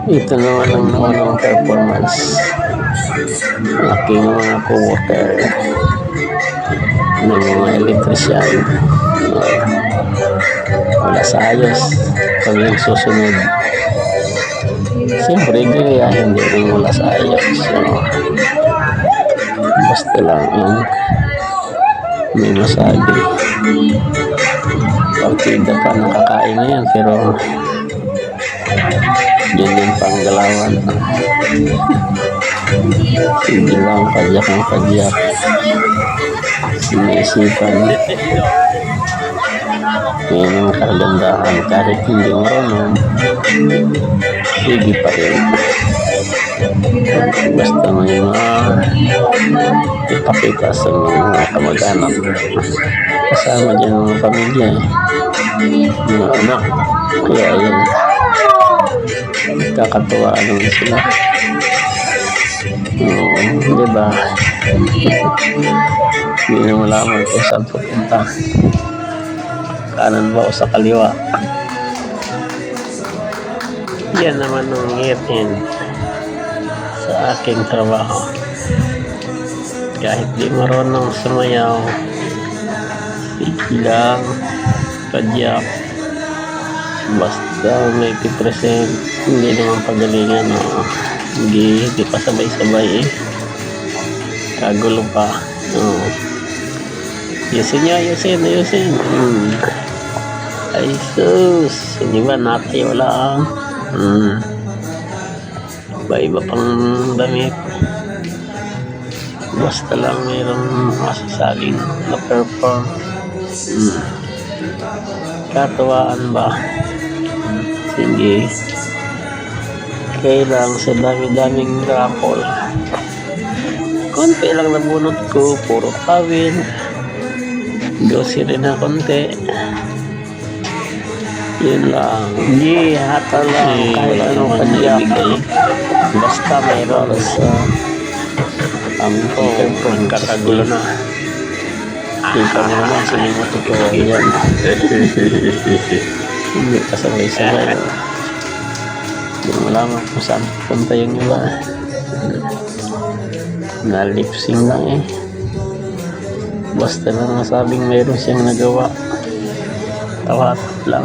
Ito naman ang naunang performance ng aking mga co-worker ng mga elektrisyan. Wala sa ayos kami ang susunod. Siyempre hindi rin wala sa ayos. So, basta lang yung may masabi. Partida pa nakakain na yan, pero yan yung panggalawan. Sige lang, padyak ang padyak. Sinaisipan. Yan ang kagandahan. Kahit hindi marunong, sige pa rin. Basta may ipakita sa mga kamag-anak. Kasama dyan ang mga pamilya. Mga anak. Kaya yan. Kakatuwaan naman sila. Diba? Hindi na malaman kung saan pupunta. Kanan ba o sa kaliwa? Yan naman ang ngipin sa aking trabaho. Kahit di marunong sumayaw, sigilang, padyak, basta may pipresent, hindi naman pagalingan, hindi pa sabay-sabay kagulo pa. Ayusin. Ay sus, hindi ba natayo lang? Iba pang damit. Basta lang mayroong masasabing na-perform. Katuwaan ba? Sige. Kailang sa dami-daming raffle. Konti lang nabunot ko, puro kawin. Grocery na konti. Yun lang. Hindi, hata lang. Kahit anong padyak. Basta mayroon sa kakagulo na. Kita mo naman, sinimot ko. Yan. Hindi kasabay-sabay. Hindi mo malaman kung saan punta yung iba. Na-lip-sync lang Basta lang nasabing mayroon siyang nagawa. Tawat lang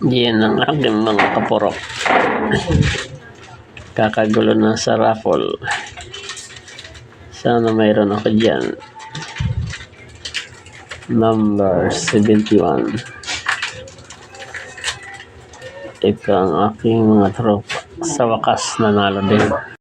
Yan ang aking mga kapurok. Kakagulo na sa raffle. Sana mayroon ako dyan. Number 71. Ito ang aking mga tropa. Sa wakas nanalo din.